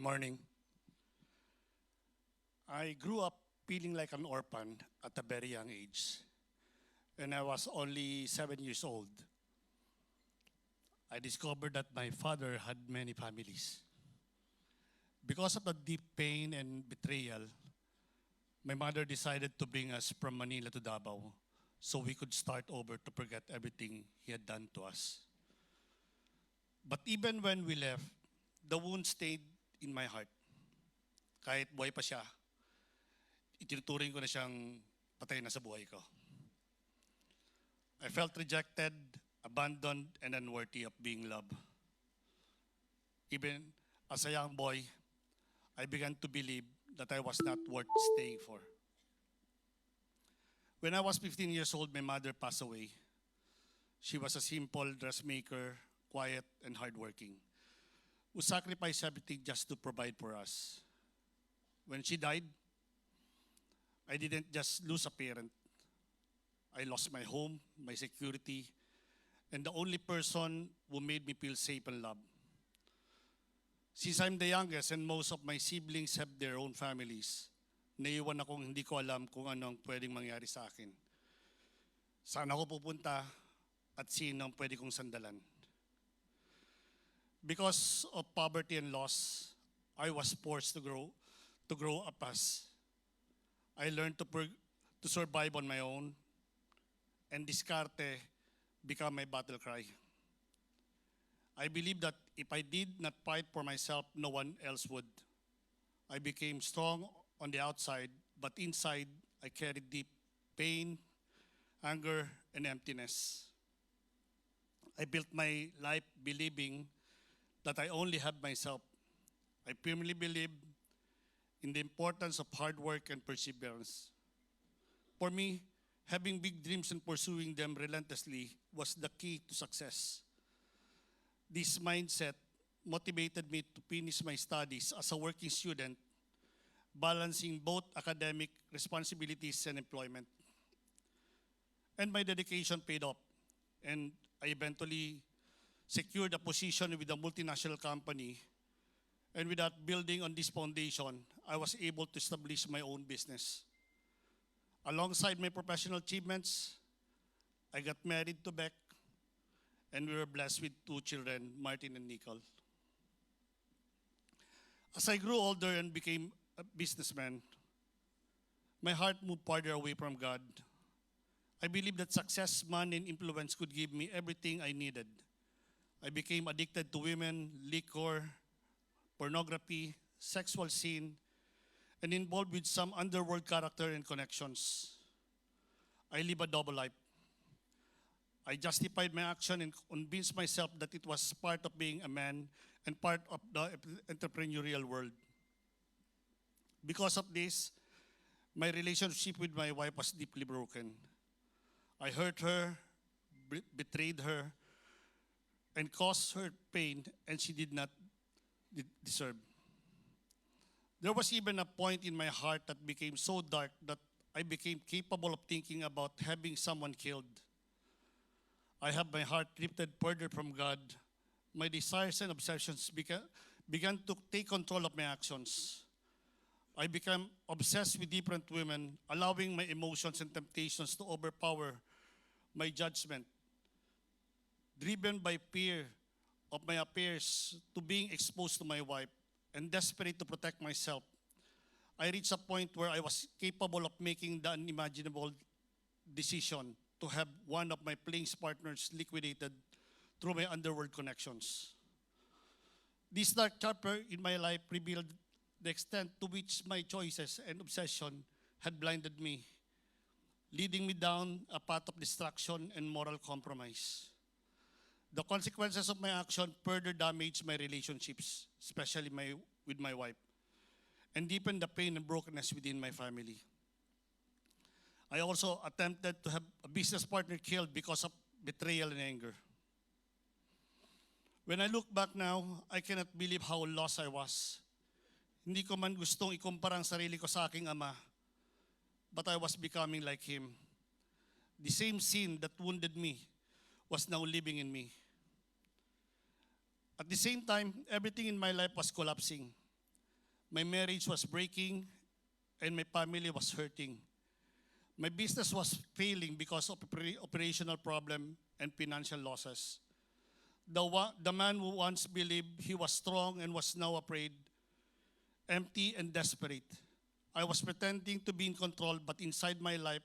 morning. I grew up feeling like an orphan at a very young age. When I was only 7 years old, I discovered that my father had many families. Because of the deep pain and betrayal, my mother decided to bring us from Manila to Davao so we could start over to forget everything he had done to us. But even when we left, the wound stayed in my heart. Kahit buhay pa siya, itinuturing ko na siyang patay na sa buhay ko. I felt rejected, abandoned, and unworthy of being loved. Even as a young boy, I began to believe that I was not worth staying for. When I was 15 years old, my mother passed away. She was a simple dressmaker, quiet and hardworking, who sacrificed everything just to provide for us. When she died, I didn't just lose a parent. I lost my home, my security, and the only person who made me feel safe and loved. Since I'm the youngest and most of my siblings have their own families, naiwan akong hindi ko alam kung anong pwedeng mangyari sa akin. Saan ako pupunta at sino ang pwede kong sandalan. Because of poverty and loss, I was forced to grow up as. I learned to survive on my own, and diskarte become my battle cry. I believe that if I did not fight for myself, no one else would. I became strong on the outside, but inside I carried deep pain, anger, and emptiness. I built my life believing that I only have myself. I firmly believe in the importance of hard work and perseverance. For me, having big dreams and pursuing them relentlessly was the key to success. This mindset motivated me to finish my studies as a working student, balancing both academic responsibilities and employment. And my dedication paid off, and I eventually secured a position with a multinational company. And without building on this foundation, I was able to establish my own business. Alongside my professional achievements, I got married to Beck, and we were blessed with 2 children, Martin and Nicole. As I grew older and became a businessman, my heart moved farther away from God. I believed that success, money, and influence could give me everything I needed. I became addicted to women, liquor, pornography, sexual sin, and involved with some underworld character and connections. I live a double life. I justified my action and convinced myself that it was part of being a man and part of the entrepreneurial world. Because of this, my relationship with my wife was deeply broken. I hurt her, betrayed her, and caused her pain, and she did not deserve. There was even a point in my heart that became so dark that I became capable of thinking about having someone killed. I have my heart drifted further from God. My desires and obsessions began to take control of my actions. I became obsessed with different women, allowing my emotions and temptations to overpower my judgment. Driven by fear of my affairs to being exposed to my wife and desperate to protect myself, I reached a point where I was capable of making the unimaginable decision to have one of my playing partners liquidated through my underworld connections. This dark chapter in my life revealed the extent to which my choices and obsession had blinded me, leading me down a path of destruction and moral compromise. The consequences of my action further damaged my relationships, especially with my wife, and deepened the pain and brokenness within my family. I also attempted to have a business partner killed because of betrayal and anger. When I look back now, I cannot believe how lost I was. Hindi ko man gustong ikumpara ang sarili ko sa aking ama, but I was becoming like him. The same sin that wounded me was now living in me. At the same time, everything in my life was collapsing. My marriage was breaking and my family was hurting. My business was failing because of operational problem and financial losses. The man who once believed he was strong and was now afraid, empty and desperate. I was pretending to be in control, but inside my life,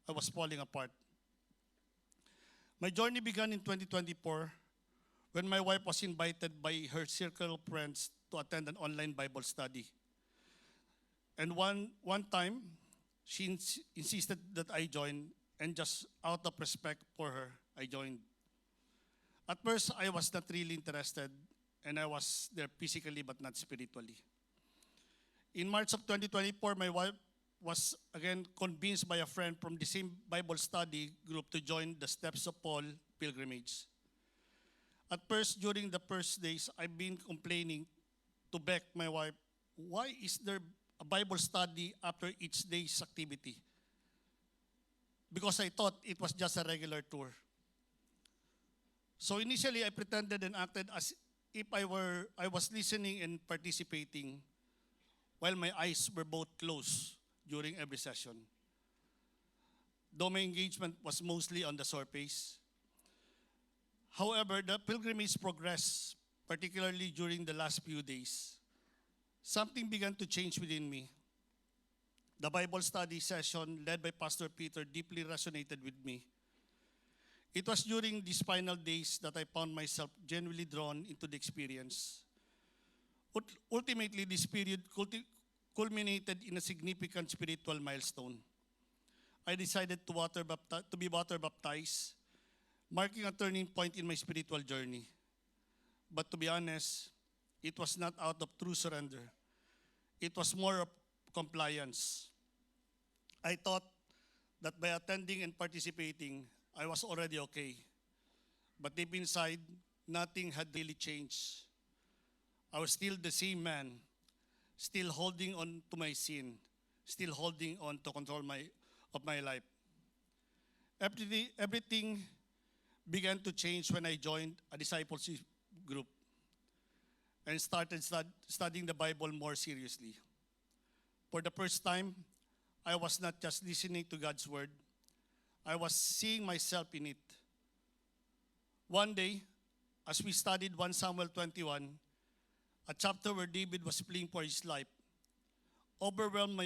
I was falling apart. My journey began in 2024 when my wife was invited by her circle of friends to attend an online Bible study. And one time, she insisted that I join, and just out of respect for her, I joined. At first, I was not really interested, and I was there physically but not spiritually. In March of 2024, my wife was again convinced by a friend from the same Bible study group to join the Steps of Paul pilgrimage. At first, during the first days, I've been complaining to Beck, my wife, why is there a Bible study after each day's activity? Because I thought it was just a regular tour. So initially, I pretended and acted as if I was listening and participating while my eyes were both closed during every session. Though my engagement was mostly on the surface. However, the pilgrimage progressed, particularly during the last few days. Something began to change within me. The Bible study session led by Pastor Peter deeply resonated with me. It was during these final days that I found myself genuinely drawn into the experience. Ultimately, this period culminated in a significant spiritual milestone. I decided to be water baptized, marking a turning point in my spiritual journey. But to be honest, it was not out of true surrender. It was more of compliance. I thought that by attending and participating, I was already okay. But deep inside, nothing had really changed. I was still the same man, still holding on to my sin, still holding on to control of my life. Everything began to change when I joined a discipleship group and started studying the Bible more seriously. For the first time, I was not just listening to God's word, I was seeing myself in it. One day, as we studied 1 Samuel 21, a chapter where David was fleeing for his life, overwhelmed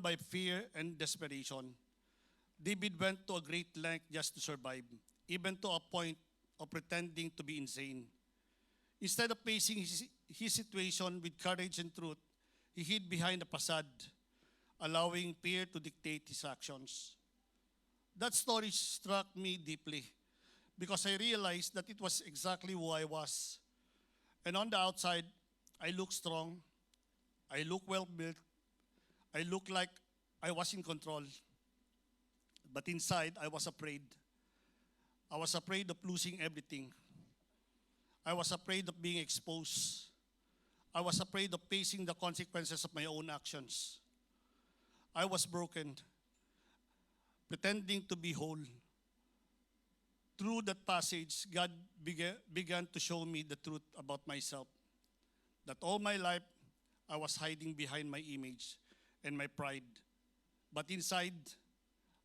by fear and desperation, David went to a great length just to survive, even to a point of pretending to be insane. Instead of facing his situation with courage and truth, he hid behind a facade, allowing fear to dictate his actions. That story struck me deeply because I realized that it was exactly who I was. And on the outside, I looked strong, I looked well built, I looked like I was in control. But inside, I was afraid. I was afraid of losing everything. I was afraid of being exposed. I was afraid of facing the consequences of my own actions. I was broken, pretending to be whole. Through that passage, God began to show me the truth about myself. That all my life, I was hiding behind my image and my pride. But inside,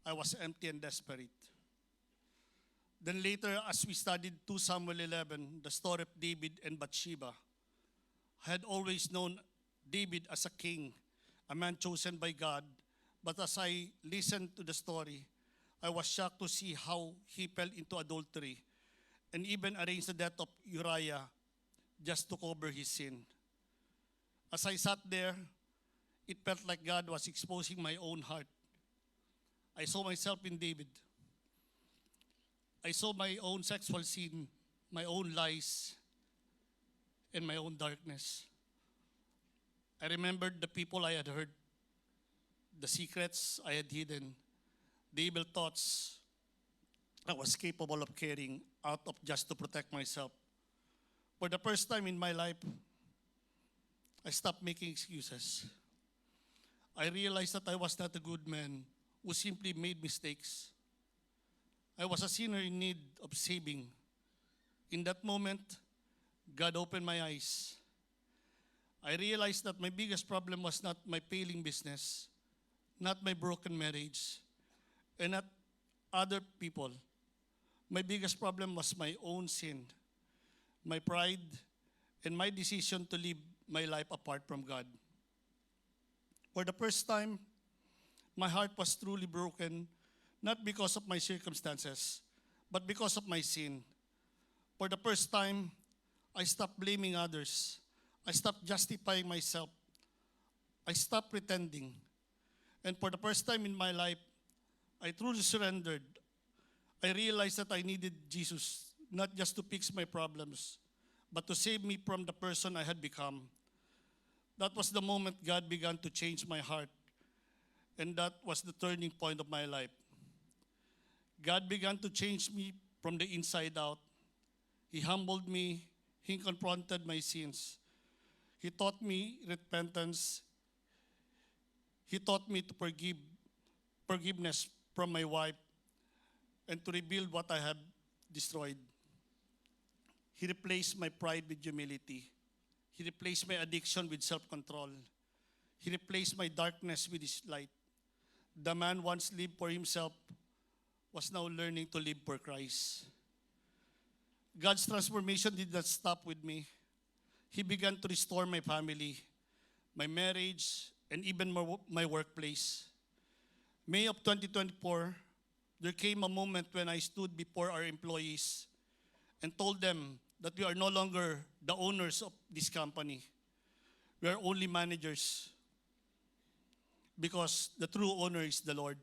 I was empty and desperate. Then later, as we studied 2 Samuel 11, the story of David and Bathsheba, I had always known David as a king, a man chosen by God. But as I listened to the story, I was shocked to see how he fell into adultery and even arranged the death of Uriah just to cover his sin. As I sat there, it felt like God was exposing my own heart. I saw myself in David. I saw my own sexual sin, my own lies, and my own darkness. I remembered the people I had hurt, the secrets I had hidden, the evil thoughts I was capable of carrying out of just to protect myself. For the first time in my life, I stopped making excuses. I realized that I was not a good man who simply made mistakes. I was a sinner in need of saving. In that moment, God opened my eyes. I realized that my biggest problem was not my failing business, not my broken marriage, and not other people. My biggest problem was my own sin, my pride, and my decision to live my life apart from God. For the first time, my heart was truly broken, not because of my circumstances, but because of my sin. For the first time, I stopped blaming others. I stopped justifying myself. I stopped pretending. And for the first time in my life, I truly surrendered. I realized that I needed Jesus, not just to fix my problems, but to save me from the person I had become. That was the moment God began to change my heart, and that was the turning point of my life. God began to change me from the inside out. He humbled me. He confronted my sins. He taught me repentance. He taught me to forgiveness from my wife, and to rebuild what I have destroyed. He replaced my pride with humility. He replaced my addiction with self-control. He replaced my darkness with his light. The man once lived for himself was now learning to live for Christ. God's transformation did not stop with me. He began to restore my family, my marriage, and even my workplace. May of 2024, there came a moment when I stood before our employees and told them that we are no longer the owners of this company. We are only managers, because the true owner is the Lord.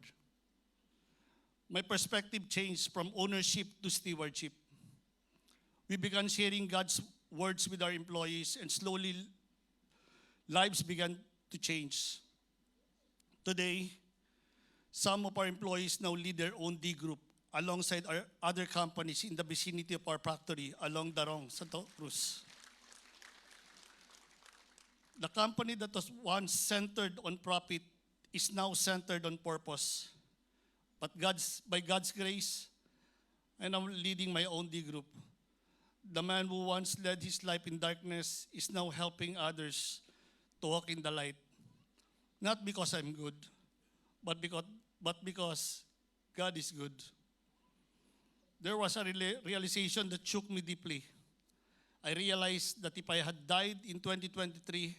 My perspective changed from ownership to stewardship. We began sharing God's words with our employees, and slowly lives began to change. Today, some of our employees now lead their own D group alongside our other companies in the vicinity of our factory along Darong, Santa Cruz. The company that was once centered on profit is now centered on purpose. But by God's grace, I am leading my own D group. The man who once led his life in darkness is now helping others to walk in the light. Not because I'm good, but because God is good. There was a realization that shook me deeply. I realized that if I had died in 2023,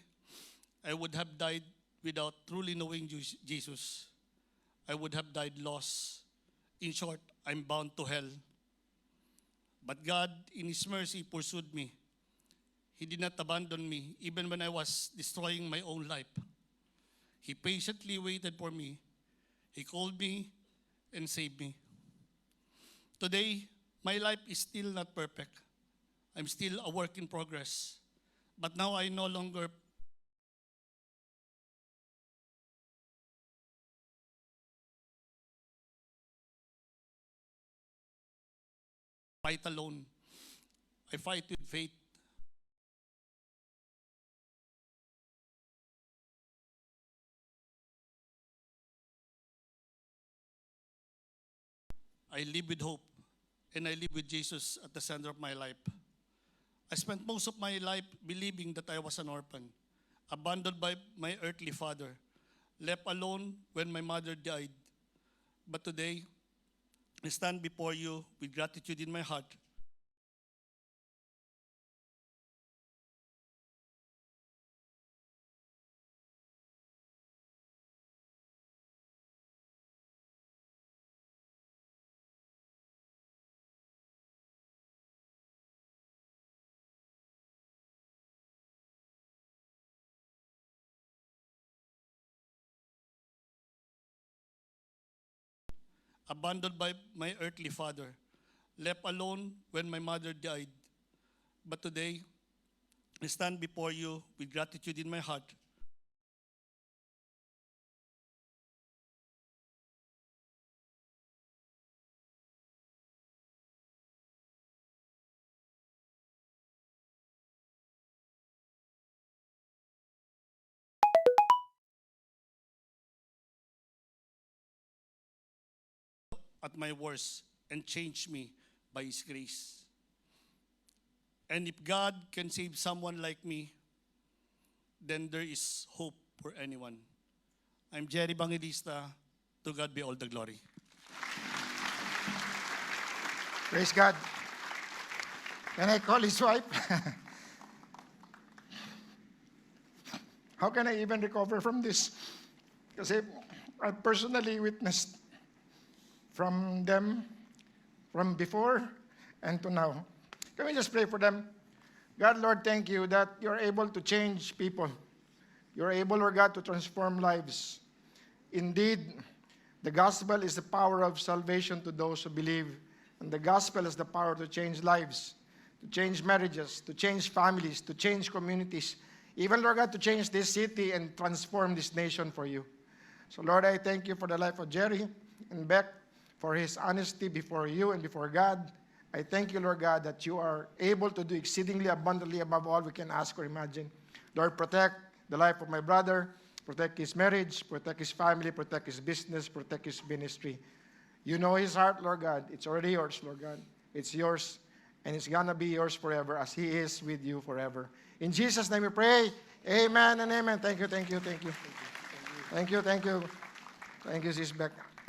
I would have died without truly knowing Jesus. I would have died lost. In short, I'm bound to hell. But God, in His mercy, pursued me. He did not abandon me, even when I was destroying my own life. He patiently waited for me. He called me and saved me. Today, my life is still not perfect. I'm still a work in progress. But now I no longer fight alone. I fight with faith. I live with hope, and I live with Jesus at the center of my life. I spent most of my life believing that I was an orphan, abandoned by my earthly father, left alone when my mother died. But today, I stand before you with gratitude in my heart. Abandoned by my earthly father, left alone when my mother died. But today, I stand before you with gratitude in my heart. At my worst and change me by His grace. And if God can save someone like me, then there is hope for anyone. I'm Jerry Bangilista. To God be all the glory. Praise God. Can I call his wife? How can I even recover from this? Kasi I personally witnessed from them, from before and to now. Can we just pray for them? God, Lord, thank you that you're able to change people. You're able, Lord God, to transform lives. Indeed, the gospel is the power of salvation to those who believe. And the gospel is the power to change lives, to change marriages, to change families, to change communities. Even, Lord God, to change this city and transform this nation for you. So, Lord, I thank you for the life of Jerry and Beck, for his honesty before you and before God. I thank you, Lord God, that you are able to do exceedingly abundantly above all we can ask or imagine. Lord, protect the life of my brother, protect his marriage, protect his family, protect his business, protect his ministry. You know his heart, Lord God. It's already yours, Lord God. It's yours, and it's going to be yours forever as he is with you forever. In Jesus' name we pray. Amen and amen. Thank you, thank you, thank you. Thank you, thank you. Thank you, Sis Beck.